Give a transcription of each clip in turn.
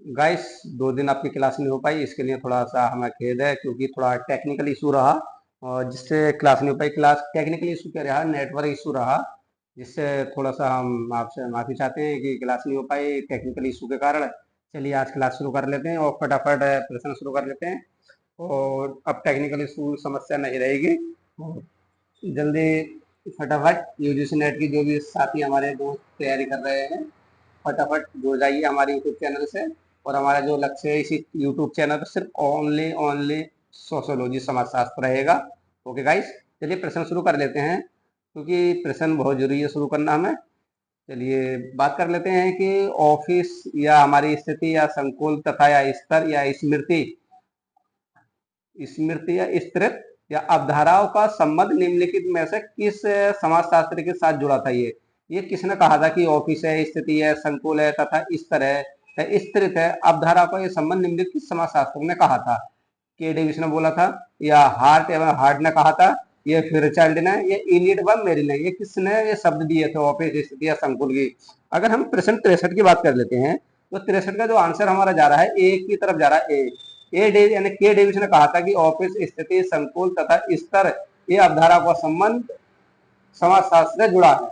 Guys 2 दिन आपकी class नहीं हो पाई, इसके लिए थोड़ा सा हमें खेद है क्योंकि थोड़ा टेक्निकल इशू रहा और जिससे क्लास नहीं हो पाई। क्लास टेक्निकल इशू क्या रहा, नेटवर्क इशू रहा, जिससे थोड़ा सा हम आपसे माफ़ी चाहते हैं कि क्लास नहीं हो पाई टेक्निकल इशू के कारण। चलिए आज क्लास शुरू कर लेते हैं और फटाफट प्रश्न शुरू कर लेते हैं और अब टेक्निकल इशू समस्या नहीं रहेगी। और जल्दी फटाफट यूजीसी नेट की जो भी साथी हमारे दोस्त तैयारी कर रहे हैं, फटाफट जुड़ जाइए हमारे यूट्यूब चैनल से। और हमारा जो लक्ष्य है इसी यूट्यूब चैनल पर सिर्फ ओनली ओनली सोशोलॉजी समाजशास्त्र रहेगा। ओके गाइस, चलिए प्रश्न शुरू कर लेते हैं क्योंकि प्रश्न बहुत जरूरी है शुरू करना हमें। चलिए बात कर लेते हैं कि ऑफिस या हमारी स्थिति या संकुल तथा या स्तर या स्मृति स्मृति या स्त्रीत्व या अवधाराओं का संबंध निम्नलिखित में से किस समाजशास्त्र के साथ जुड़ा था। ये किसने कहा था कि ऑफिस है, स्थिति है, संकुल है तथा स्तर है या स्त्रीत्व है, अवधारा का ये संबंध निम्नलिखित किस समाजशास्त्र ने कहा था। के डेविस ने बोला था, या हार्ट एवं हार्ट ने कहा था, ये फिर चाइल्ड ने, ये इलियट व मेरिल ने, ये किसने ये शब्द दिए थे ऑफिस, स्थिति या संकुल की। अगर हम प्रश्न 63 की बात कर लेते हैं तो 63 का जो आंसर हमारा जा रहा है ए की तरफ जा रहा है। यानी के डेविस ने कहा था कि ऑफिस, स्थिति, संकुल तथा स्तर ये अवधारा का संबंध समाजशास्त्र से जुड़ा है।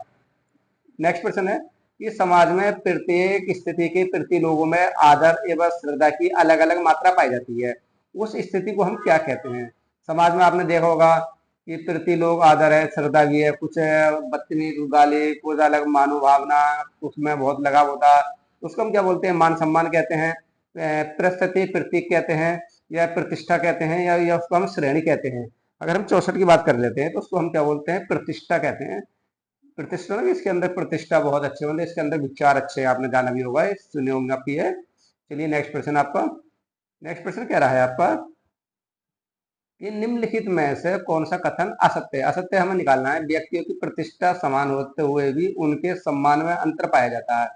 नेक्स्ट प्रश्न है कि समाज में प्रत्येक स्थिति के प्रति लोगों में आदर एवं श्रद्धा की अलग अलग मात्रा पाई जाती है, उस स्थिति को हम क्या कहते हैं। समाज में आपने देखा होगा कि प्रति लोग आदर है, श्रद्धा भी है, कुछ बदतमीज गाली, कुछ अलग मानवभावना, उसमें बहुत लगाव होता, उसको हम क्या बोलते हैं, मान सम्मान कहते हैं, प्रस्तुति प्रतीक कहते हैं, या प्रतिष्ठा कहते हैं, या उसको हम श्रेणी कहते हैं। अगर हम 64 की बात कर लेते हैं तो उसको हम क्या बोलते हैं, प्रतिष्ठा कहते हैं। प्रतिष्ठा ना, इसके अंदर प्रतिष्ठा बहुत अच्छे होंगे, इसके अंदर विचार अच्छे हैं, आपने जाना भी होगा, सुने होंगे आपकी है। चलिए नेक्स्ट प्रश्न आपका, नेक्स्ट प्रश्न क्या रहा है आपका कि निम्नलिखित में से कौन सा कथन असत्य है। असत्य हमें निकालना है, व्यक्तियों की प्रतिष्ठा समान होते हुए भी उनके सम्मान में अंतर पाया जाता है।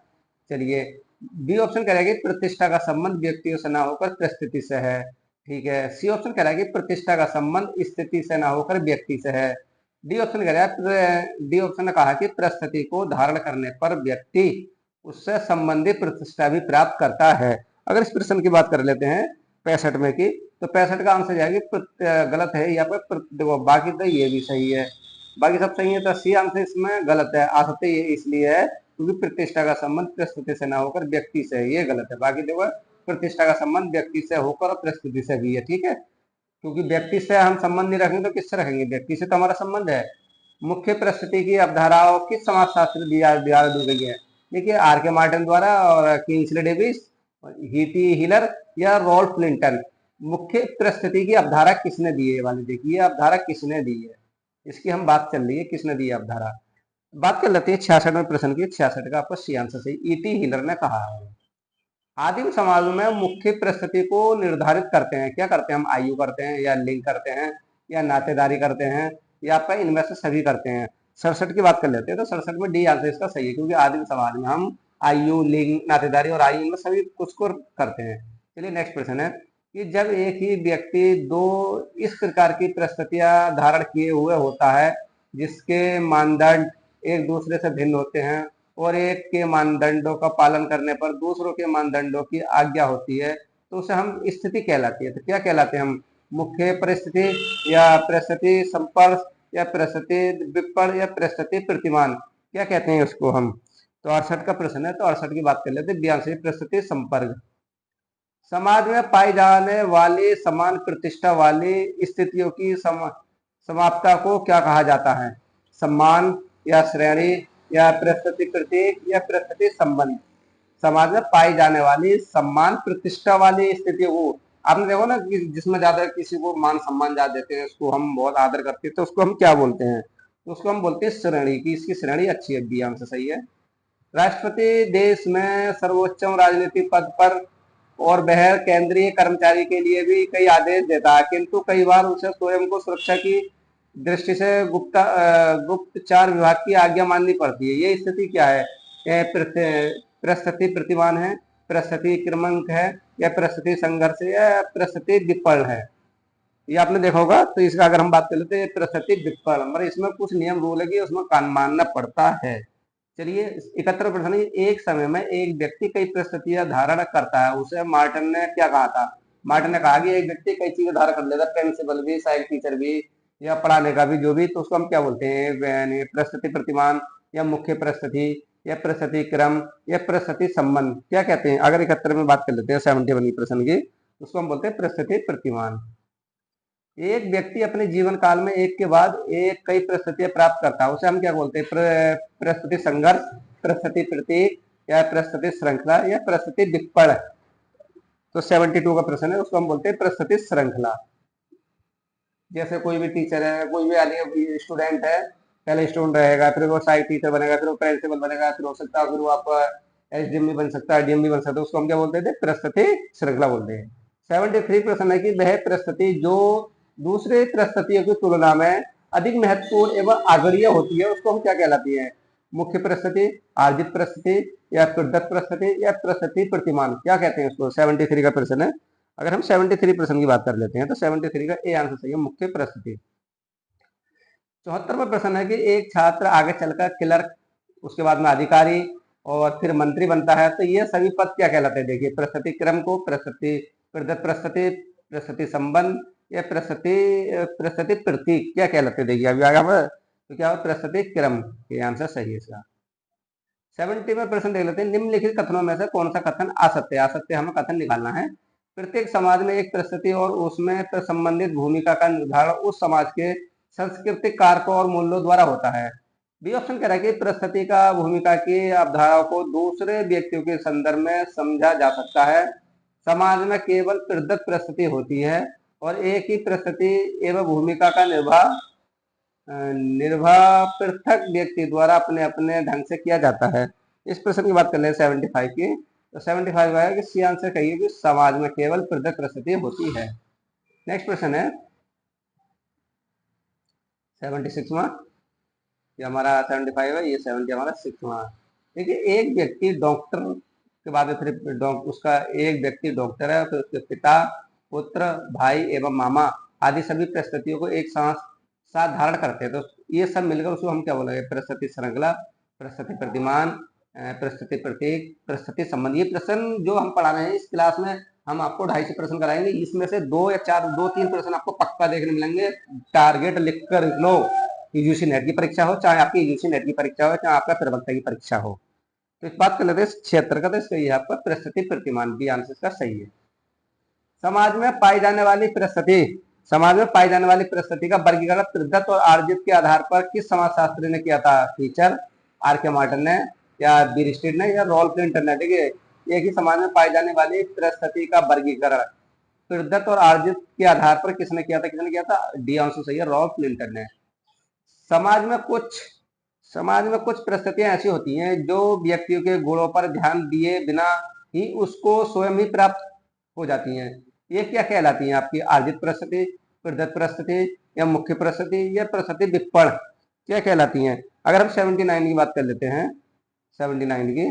चलिए बी ऑप्शन कह रहा है कि प्रतिष्ठा का संबंध व्यक्तियों से ना होकर परिस्थिति से है। ठीक है। सी ऑप्शन कह रहा है कि प्रतिष्ठा का संबंध स्थिति से ना होकर व्यक्ति से है। डी ऑप्शन कह रहा है, डी ऑप्शन ने कहा कि परिस्थिति को धारण करने पर व्यक्ति उससे संबंधित प्रतिष्ठा भी प्राप्त करता है। अगर इस प्रश्न की बात कर लेते हैं 65 में की, तो 65 का आंसर जाएगी गलत है यहाँ पे। देखो बाकी तो ये भी सही है, बाकी सब सही है, तो सी आंसर इसमें गलत है। असत्य ये इसलिए है क्योंकि प्रतिष्ठा का संबंध परिस्थिति से ना होकर व्यक्ति से है, ये गलत है। बाकी देखो प्रतिष्ठा का संबंध व्यक्ति से होकर और परिस्थिति से भी है। ठीक है, क्योंकि व्यक्ति से हम संबंध नहीं रखेंगे तो किससे रखेंगे, व्यक्ति से तो हमारा संबंध है। मुख्य परिस्थिति की अवधाराओं किस समाजशास्त्री द्वारा दी गई है। देखिए आर के मार्टिन द्वारा और किंग्सले डेविस, हीटी हिलर या रॉल्फ क्लिंटन। मुख्य परिस्थिति की अवधारा किसने दी है वाली, देखिए अवधारा किसने दी है, इसकी हम बात चल रही है, किसने दी है अवधारा। बात कर लेते हैं 66वें प्रश्न की। 66 का आपका सी आंसर सही, ईटी हिलर ने कहा है। आदिम समाज में मुख्य परिस्थिति को निर्धारित करते हैं, क्या करते हैं हम, आयु करते हैं या लिंग करते हैं या नातेदारी करते हैं या आपका इनमें से सभी करते हैं। 67 की बात कर लेते हैं तो 67 में डी आंसर इसका सही है, क्योंकि आदिम समाज में हम आयु, लिंग, नातेदारी और आयु इनमें सभी कुछ को करते हैं। चलिए नेक्स्ट प्रश्न है कि जब एक ही व्यक्ति दो इस प्रकार की परिस्थितियां धारण किए हुए होता है जिसके मानदंड एक दूसरे से भिन्न होते हैं और एक के मानदंडों का पालन करने पर दूसरों के मानदंडों की आज्ञा होती है, तो उसे हम स्थिति कहलाती है। तो क्या कहलाते हैं हम, मुख्य परिस्थिति या परिस्थिति संपर्क या परिस्थिति विपण या परिस्थिति प्रतिमान, क्या कहते हैं उसको हम। तो 68 का प्रश्न है, तो 68 की बात कर लेते हैं। 82 परिस्थिति संपर्क। समाज में पाई जाने वाली समान प्रतिष्ठा वाली स्थितियों की समाप्ता को क्या कहा जाता है, सम्मान या श्रेणी या परिस्थिति प्रतीक या परिस्थिति संबंध। समाज में पाई जाने वाली सम्मान प्रतिष्ठा वाली स्थितियों को, आपने देखो ना कि जिसमें ज्यादा किसी को मान सम्मान ज्यादा देते हैं, उसको हम बहुत आदर करते हैं, तो उसको हम क्या बोलते हैं, तो उसको हम बोलते हैं श्रेणी की, इसकी श्रेणी अच्छी है, बी आंसर सही है। राष्ट्रपति देश में सर्वोच्च राजनीतिक पद पर और वह केंद्रीय कर्मचारी के लिए भी कई आदेश देता है, किंतु कई बार उसे स्वयं को सुरक्षा की दृष्टि से गुप्तचार विभाग की आज्ञा माननी पड़ती है। ये स्थिति क्या है, परिस्थिति प्रतिमान है, परिस्थिति क्रमांक है, या परिस्थिति संघर्ष है, या परिस्थिति विपर्ण है। ये आपने देखा होगा। तो इसका अगर हम बात कर लेते हैं परिस्थिति विपर्ण, मतलब इसमें कुछ नियम रूल है कि उसमें कान मानना पड़ता है। चलिए 71 प्रश्न, एक समय में एक व्यक्ति कई परिस्थितियां धारण करता है, उसे मार्टिन ने क्या कहा था? मार्टिन ने कहा कि एक व्यक्ति कई चीजें धारण कर लेता है, प्रिंसिपल भी, साइंस टीचर भी, या पढ़ाने का भी जो भी, तो उसको हम क्या बोलते हैं? यानी परिस्थिति प्रतिमान, या मुख्य परिस्थिति, या परिस्थिति क्रम, या परिस्थिति संबंध, क्या कहते हैं? अगर 71 में बात कर लेते हैं 71 की प्रश्न की, उसको हम बोलते हैं परिस्थिति प्रतिमान। एक व्यक्ति अपने जीवन काल में एक के बाद एक कई परिस्थितियां प्राप्त करता है, उसे हम क्या बोलते हैं? परिस्थिति संघर्ष, परिस्थिति प्रतीक, या परिस्थिति श्रृंखला, या परिस्थिति विपण। तो 72 का प्रश्न है, उसको हम बोलते हैं परिस्थिति श्रृंखला। जैसे कोई भी टीचर है, कोई भी स्टूडेंट है, पहले स्टूडेंट रहेगा, फिर वो साइड टीचर बनेगा, फिर वो प्रिंसिपल बनेगा, फिर हो सकता है फिर वो आपका एसडीएम भी बन सकता है, डीएम भी बन सकता है, उसको हम क्या बोलते थे? परिस्थिति श्रृंखला बोलते हैं। 73% है कि वह परिस्थिति जो दूसरे परिस्थितियों की तुलना में अधिक महत्वपूर्ण एवं अग्रणीय होती है, उसको हम क्या कहलाती है? मुख्य परिस्थिति, अर्जित परिस्थिति, या प्रदत्त परिस्थिति, या परिस्थिति प्रतिमान, क्या कहते हैं उसको? 73 का प्रश्न है। अगर हम 73% की बात कर लेते हैं तो 73 का ए आंसर सही है, मुख्य परिस्थिति। 74वां प्रश्न है कि एक छात्र आगे चलकर क्लर्क, उसके बाद में अधिकारी, और फिर मंत्री बनता है, तो ये सभी पद क्या कहलाते हैं? देखिए, परिस्थिति क्रम को परिस्थिति प्रदत्त परिस्थिति, परिस्थिति संबंध, या परिस्थिति परिस्थिति प्रतीक क्या कहलाते हैं? देखिए अभी आगे हम तो क्या हो? परिस्थिति क्रम, ये आंसर सही है इसका। 70 में प्रश्न देख लेते हैं, निम्नलिखित कथनों में से कौन सा कथन असत्य है? असत्य हमें कथन निकालना है। प्रत्येक समाज में एक परिस्थिति और उसमें संबंधित भूमिका का निर्धारण उस समाज के सांस्कृतिक कारकों और मूल्यों द्वारा होता है। बी ऑप्शन कह रहा है कि परिस्थिति का भूमिका की अवधारणा को दूसरे व्यक्तियों के संदर्भ में समझा जा सकता है। समाज में केवल प्रदत्त परिस्थिति होती है और एक ही परिस्थिति एवं भूमिका का निर्वाह पृथक व्यक्ति द्वारा अपने अपने ढंग से किया जाता है। इस प्रश्न की बात कर ले 75 की, तो 75 है कि सी आंसर कहिए कि समाज में केवल पृथक परिस्थिति होती है। नेक्स्ट प्रश्न है 76वां, ये हमारा 75 है, ये 70 हमारा 6वां। देखिए, एक व्यक्ति डॉक्टर के बाद में फिर उसका एक व्यक्ति डॉक्टर है, फिर उसके पिता, पुत्र, भाई एवं मामा आदि सभी परिस्थितियों को एक साथ धारण करते हैं, तो ये सब मिलकर उसको हम क्या बोलेंगे? परिस्थिति श्रृंखला, परिस्थिति प्रतिमान, परिस्थिति प्रतीक, परिस्थिति संबंध। ये प्रश्न जो हम पढ़ा रहे हैं इस क्लास में, हम आपको 250 प्रश्न कराएंगे, इसमें से 2 या 4, 2-3 प्रश्न आपको पक्का देखने मिलेंगे। टारगेट लिख कर लो, यूजीसी नेट की परीक्षा हो, चाहे आपकी यूजीसी नेट की परीक्षा हो, चाहे आपका प्रवक्ता की परीक्षा हो। तो इस बात कर लेते हैं 76 का, तो इसका ये आपका परिस्थिति प्रतिमान, बी आंसर का सही है। समाज में पाई जाने वाली परिस्थिति, समाज में पाई जाने वाली परिस्थिति का वर्गीकरण प्रदत्त और अर्जित के आधार पर किस समाजशास्त्री ने किया था? टीचर, आर के मार्टिन ने, या बीरिस्टेड ने, या रॉल्फ लिंटन ने? देखिए, एक ही समाज में पाई जाने वाली परिस्थिति का वर्गीकरण प्रदत्त और अर्जित के आधार पर किसने किया था? किसने किया था? डी आंसर सही है, रॉल्फ लिंटन ने। समाज में कुछ परिस्थितियां ऐसी होती हैं जो व्यक्तियों के गुणों पर ध्यान दिए बिना ही उसको स्वयं ही प्राप्त हो जाती हैं। ये क्या कहलाती हैं आपकी? अर्जित परिस्थिति, प्रदत्त परिस्थिति, या मुख्य परिस्थिति, या परिस्थिति विपण, क्या कहलाती हैं? अगर हम 79 की बात कर लेते हैं, 79 की,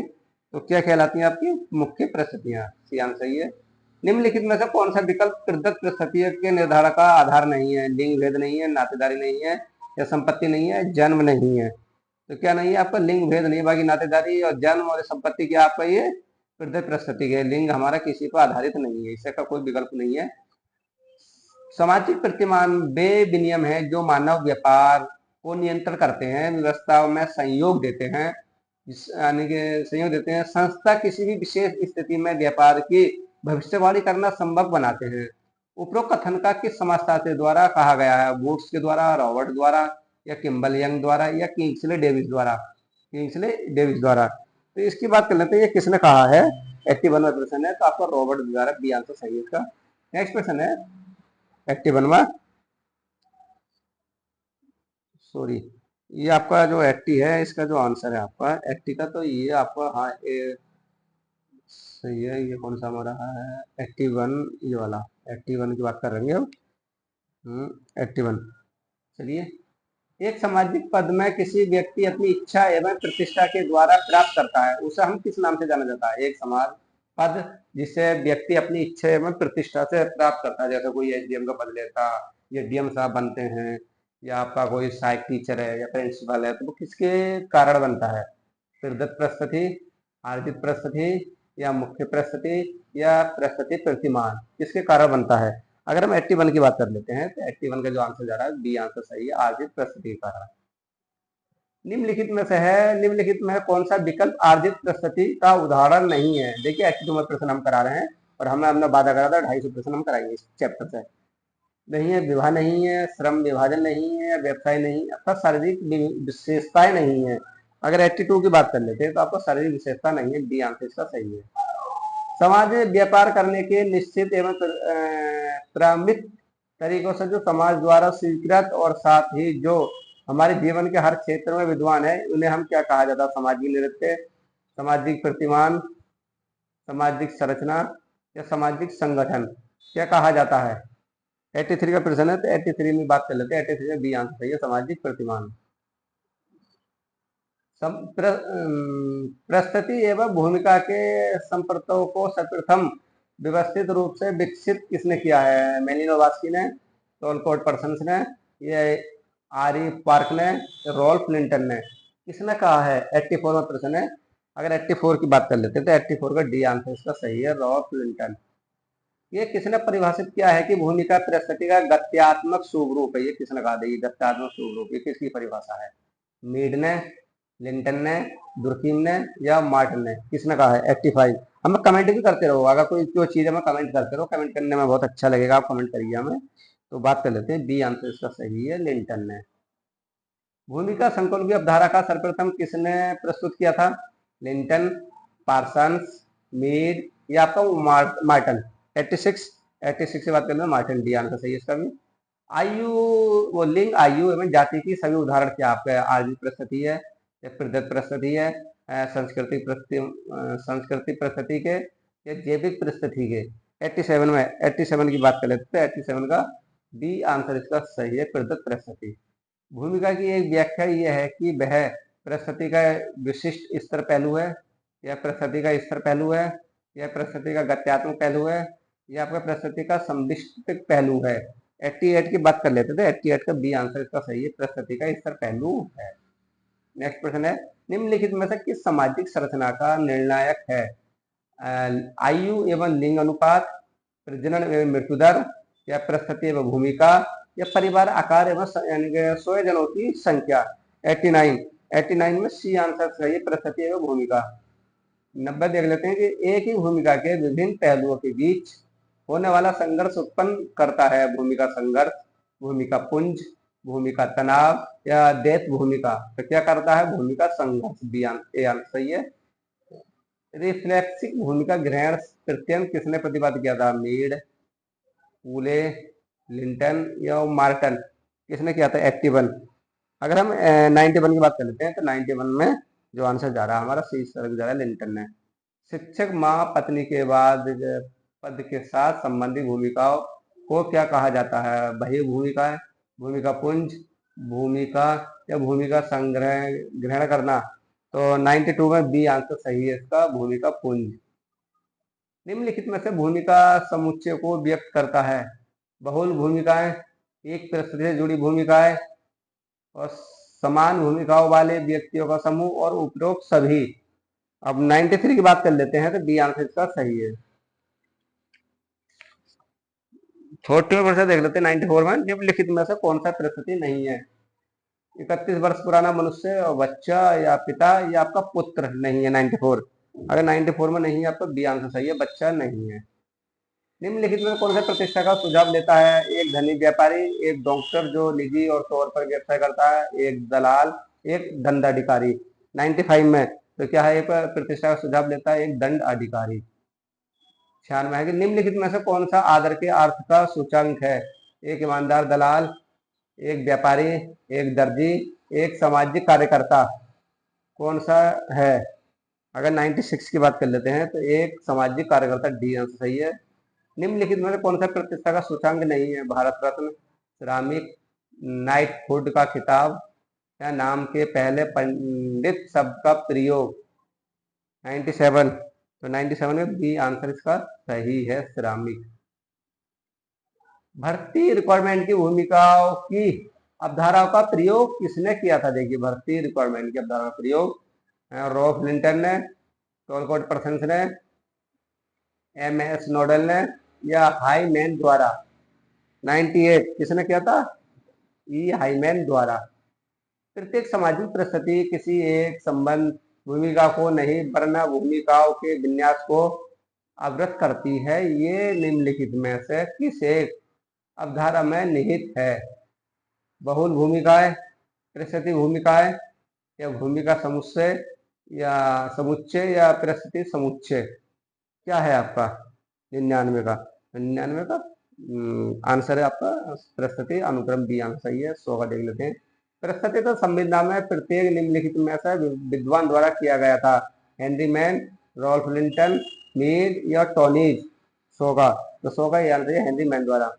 तो क्या कहलाती हैं आपकी? मुख्य परिस्थितियां, सी आंसर सही है। निम्नलिखित में से कौन सा विकल्प प्रदत्त परिस्थितियों के निर्धारण का आधार नहीं है? लिंग भेद नहीं है, नातेदारी नहीं है, या संपत्ति नहीं है, जन्म नहीं है? तो क्या नहीं है आपका? लिंग भेद नहीं, बाकी नातेदारी और जन्म और संपत्ति क्या आपका? ये प्रदत्त परिस्थिति के, लिंग हमारा किसी पर आधारित नहीं है, इसका कोई विकल्प नहीं है। सामाजिक प्रतिमान वे विनियम है जो मानव व्यापार को नियंत्रण करते हैं, व्यवस्था में सहयोग देते हैं, यानी कि सहयोग देते हैं। संस्था किसी भी विशेष स्थिति में व्यापार की भविष्यवाणी करना संभव बनाते हैं। उपरोक्त कथन का किस समाजशास्त्री द्वारा कहा गया है? वुड्स के द्वारा, रॉबर्ट द्वारा, या किम्बल यंग द्वारा, या किंग्सले डेविस द्वारा? किंग्सले डेविस द्वारा। तो इसकी बात कर लेते हैं, ये किसने कहा है? 81 में प्रश्न है, तो आपका रॉबर्ट द्वारा, बी आंसर सही है इसका। नेक्स्ट प्रश्न है 81वां, सॉरी, ये आपका जो 80 है, इसका जो आंसर है आपका 80 का, तो ये आपका हाँ सही है। ये कौन सा हमारा है? 81, ये वाला 81 की बात कर रहे हैं अब। 81। चलिए, एक सामाजिक पद में किसी व्यक्ति अपनी इच्छा एवं प्रतिष्ठा के द्वारा प्राप्त करता है, उसे हम किस नाम से जाना जाता है? एक समाज पद जिसे व्यक्ति अपनी इच्छा एवं प्रतिष्ठा से प्राप्त करता है, जैसे कोई एसडीएम का पद लेता, या डीएम साहब बनते हैं, या आपका कोई सहायक टीचर है, या प्रिंसिपल है, तो वो किसके कारण बनता है? प्रदत्त प्रस्तुति, अर्जित प्रस्तुति या मुख्य प्रस्तुति या प्रस्तुति प्रतिमान, किसके कारण बनता है? अगर हम 81 की बात कर लेते हैं तो 81 का जो आंसर जा रहा है बी आंसर सही है, अर्जित प्रस्तुति के कारण। निम्नलिखित में से है, निम्नलिखित में है कौन सा विकल्प अर्जित प्रस्तुति का उदाहरण नहीं है? देखिए 82 में प्रश्न हम करा रहे हैं और हमने वादा करा था 250 प्रश्न हम कराएंगे इस चैप्टर से। नहीं है, विवाह नहीं है, श्रम विभाजन नहीं है, व्यवसाय नहीं, अर्थात शारीरिक विशेषताएं नहीं है। अगर 82 की बात कर लेते हैं तो आपको शारीरिक विशेषता नहीं है, डी आंसर इसका सही है। समाज में व्यापार करने के निश्चित एवं प्रमित तरीकों से जो समाज द्वारा स्वीकृत और साथ ही जो हमारे जीवन के हर क्षेत्र में विद्वान है, उन्हें हम क्या कहा जाता है? सामाजिक नृत्य, सामाजिक प्रतिमान, सामाजिक संरचना या सामाजिक संगठन, क्या कहा जाता है? 83 का प्रश्न है तो 83 में बात कर लेते हैं। 83 में बी आंसर सही है, सामाजिक प्रतिमान। प्रस्तुति एवं भूमिका के संपर्कों को सर्वप्रथम व्यवस्थित रूप से विकसित किसने किया है? मेलिनोवस्की ने, टोलकोट पर्सन्स ने, ये आरी पार्क ने, रॉल्फ लिंटन ने, किसने कहा है? 84 में प्रश्न है। अगर 84 की बात कर लेते हैं तो 84 का डी आंसर इसका सही है, रॉल्फ लिंटन। ये किसने परिभाषित किया है कि भूमिका प्रस्तुति का गत्यात्मक स्वरूप है? ये किसने कहा? देखिए गत्यात्मक स्वरूप, ये किसकी परिभाषा है? मीड ने, लिंटन ने, दुर्कीम ने या मार्टिन ने, किसने कहा है? 85। हमें कमेंट भी करते रहो, अगर कोई जो चीज है मैं कमेंट करते रहो, कमेंट करने में बहुत अच्छा लगेगा, आप कमेंट करिए हमें। तो बात कर लेते हैं, बी आंसर इसका सही है, लिंटन ने। भूमिका संकुल की अवधारणा का सर्वप्रथम किसने प्रस्तुत किया था? लिंटन, पार्सन्स, मीड या आपका मार्टिन। 86 से बात करते हैं, मार्टिन, डी आंसर सही है इसका भी। आयु, वो लिंग, आयु एवं जाति की सभी उदाहरण क्या आपका? आर्जित प्रस्तुति है या प्रदत्त प्रस्तुति है, संस्कृति प्रस्तुति के या जैविक प्रस्तुति के? 87 की बात कर लेते हैं, 87 का बी आंसर इसका सही है, प्रदत्त प्रस्तुति। भूमिका की एक व्याख्या यह है कि वह प्रस्तुति का विशिष्ट स्तर पहलू है या प्रस्तुति का स्तर पहलू है या प्रस्तुति का गत्यात्मक पहलू है या आपका प्रस्तुति का संदिष्ट पहलू है। 88 की बात कर लेते थे, 88 का बी आंसर इसका सही है, प्रस्तुति का स्तर पहलू है। नेक्स्ट प्रश्न है, निम्नलिखित में से किस सामाजिक संरचना का निर्णायक है? आयु एवं लिंग अनुपात, प्रजनन एवं मृत्यु दर या प्रस्तुति एवं भूमिका या परिवार आकार एवं स्वजनों की संख्या? 89 में सी आंसर सही है, प्रस्तुति एवं भूमिका। 90 देख लेते हैं कि एक ही भूमिका के विभिन्न पहलुओं के बीच होने वाला संघर्ष उत्पन्न करता है। भूमिका संघर्ष, भूमिका पुंज, भूमिका तनाव या देश भूमिका, तो क्या करता है? भूमिका संघर्ष, बी आंसर सही है। रिफ्लेक्सिक भूमिका ग्रहण प्रत्ययन किसने प्रतिपादित किया था? मीड, पूले, लिंटन या मार्टन, किसने किया था? 81। अगर हम 91 की बात कर लेते हैं तो 91 में जो आंसर जा रहा है हमारा सी जा रहा है, लिंटन ने। शिक्षक, माँ, पत्नी के बाद पद के साथ संबंधित भूमिकाओं को क्या कहा जाता है? वही भूमिका है, भूमिका पुंज, भूमिका या भूमिका संग्रह ग्रहण करना, तो 92 में बी आंसर सही है इसका, भूमिका पुंज। निम्नलिखित में से भूमिका समुच्चय को व्यक्त करता है? बहुल भूमिकाएं, एक प्रस्तुति से जुड़ी भूमिकाएं और समान भूमिकाओं वाले व्यक्तियों का समूह और उपरोक्त सभी। अब 93 की बात कर लेते हैं तो बी आंसर इसका सही है। 40% देख लेते हैं 94 में, निम्नलिखित में से कौन सा प्रस्तुति नहीं है? 31 वर्ष पुराना मनुष्य और बच्चा या पिता या आपका पुत्र नहीं है 94। अगर 94 में नहीं है आपका बी आंसर सही है, बच्चा नहीं है। निम्नलिखित में कौन सा प्रतिष्ठा का सुझाव देता है? एक धनी व्यापारी, एक डॉक्टर जो निजी और तौर पर व्यवसाय करता है, एक दलाल, एक दंडाधिकारी। 95 में तो क्या है? प्रतिष्ठा का सुझाव देता है एक दंड अधिकारी। 96 है कि निम्नलिखित में से कौन सा आदर के अर्थ का सूचकांक है? एक ईमानदार दलाल, एक व्यापारी, एक दर्जी, एक सामाजिक कार्यकर्ता, कौन सा है? अगर 96 की बात कर लेते हैं तो एक सामाजिक कार्यकर्ता, डी आंसर सही है। निम्नलिखित में कौन सा प्रतिष्ठा का सूचकांक नहीं है? भारत रत्न, श्रमिक, नाइटहुड का खिताब या नाम के पहले पंडित शब्द का प्रयोग। 97, तो 97 में बी आंसर इसका सही है, श्रमिक। भर्ती रिक्वायरमेंट की भूमिकाओं की अवधारणाओं का प्रयोग किसने किया था? देखिए भर्ती रिक्वायरमेंट की अवधारणा का प्रयोग रॉफ लिंटन ने, टोलकोट प्रशंस ने, एम एस नोडल ने, या हाईमैन द्वारा। 98 किसने किया था? ई हाईमैन द्वारा। प्रत्येक सामाजिक परिस्थिति किसी एक संबंध भूमिका को नहीं वरना भूमिकाओं के विन्यास को अवगत करती है। ये निम्नलिखित में से किस एक अवधारणा में निहित है? बहुल भूमिकाएं, परिस्थिति भूमिकाएं, या भूमिका समुच्चय, या समुच्चय, या परिस्थिति समुच्चय। क्या है आपका 99 का? 99 का आंसर है आपका परिस्थिति अनुक्रम बी आंसर सही है। 100 का देख लेते हैं। परिस्थिति तो संविधान में प्रत्येक निम्नलिखित में से विद्वान द्वारा किया गया था। Henry Maine, Ralph Linton, Mead, या टोनीज। 100 का, तो 100 का ये आंसर है हेनरी मैन द्वारा।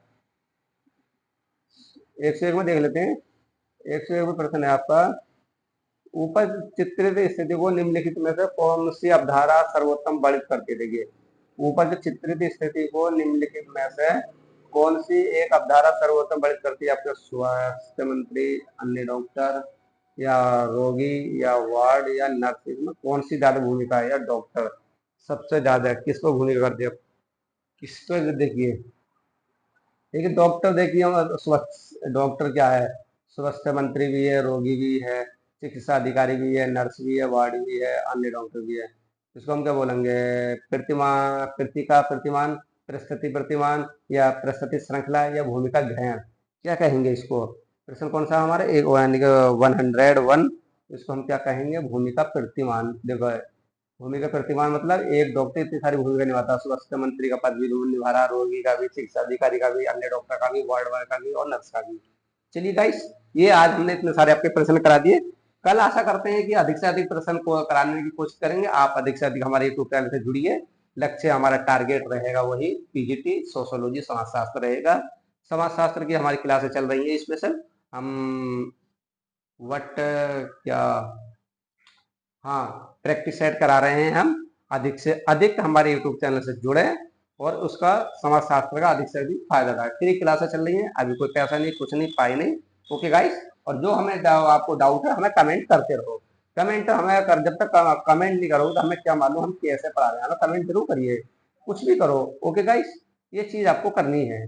101 में देख लेते हैं। 101 में प्रश्न है आपका, ऊपर चित्रित स्थिति को निम्नलिखित में से कौन सी अवधारणा सर्वोत्तम वर्णित करती है? देखिए, ऊपर जो चित्रित स्थिति को निम्नलिखित में से कौन सी एक अवधारणा सर्वोत्तम वर्णित करती है? आपके स्वास्थ्य मंत्री, अन्य डॉक्टर, या रोगी, या वार्ड, या नर्स। इसमें कौन सी ज्यादा भूमिका है? या डॉक्टर सबसे ज्यादा किसको भूमिका करती है? किसको? देखिए देखिए डॉक्टर, देखिए स्वास्थ्य डॉक्टर क्या है? स्वास्थ्य मंत्री भी है, रोगी भी है, चिकित्सा अधिकारी भी है, नर्स भी है, वार्ड भी है, अन्य डॉक्टर भी है। इसको हम क्या बोलेंगे? प्रतिमान, प्रतिका प्रतिमान, परिस्थिति प्रतिमान, या परिस्थिति श्रृंखला, या भूमिका ग्रहण। क्या कहेंगे इसको? प्रश्न कौन सा हमारे एक 101? इसको हम क्या कहेंगे? भूमिका प्रतिमान। देखो, भूमिका प्रतिमान मतलब एक डॉक्टर इतनी सारी भूमिका निभाता है। स्वास्थ्य मंत्री का पद भी निभा रहा, रोगी का भी, चिकित्सा अधिकारी का भी, अन्य डॉक्टर का भी, वार्ड बॉय का भी, और नर्स का भी। चलिए गाइस, ये आज हमने इतने सारे आपके प्रश्न करा दिए। कल आशा करते हैं कि अधिक से अधिक प्रश्न को कराने की कोशिश करेंगे। आप अधिक से अधिक हमारे यूट्यूब चैनल से जुड़िए। लक्ष्य हमारा टारगेट रहेगा वही पीजीटी सोशोलॉजी समाजशास्त्र रहेगा। समाजशास्त्र की हमारी क्लासें चल रही है स्पेशल। हम वट क्या, हाँ, प्रैक्टिस सेट करा रहे हैं हम। अधिक से अधिक हमारे यूट्यूब चैनल से जुड़े और उसका समाजशास्त्र का अधिक से अधिक फायदा था। फ्री क्लासेस चल रही हैं, अभी कोई पैसा नहीं, कुछ नहीं, पाई नहीं। ओके गाइस, और जो हमें आपको डाउट है, हमें कमेंट करते रहो। कमेंट हमें कर, जब तक कमेंट नहीं करोगे तो हमें क्या मालूम हम कैसे पढ़ा रहे हैं। हमें कमेंट जरूर करिए, कुछ भी करो। ओके गाइस, ये चीज आपको करनी है।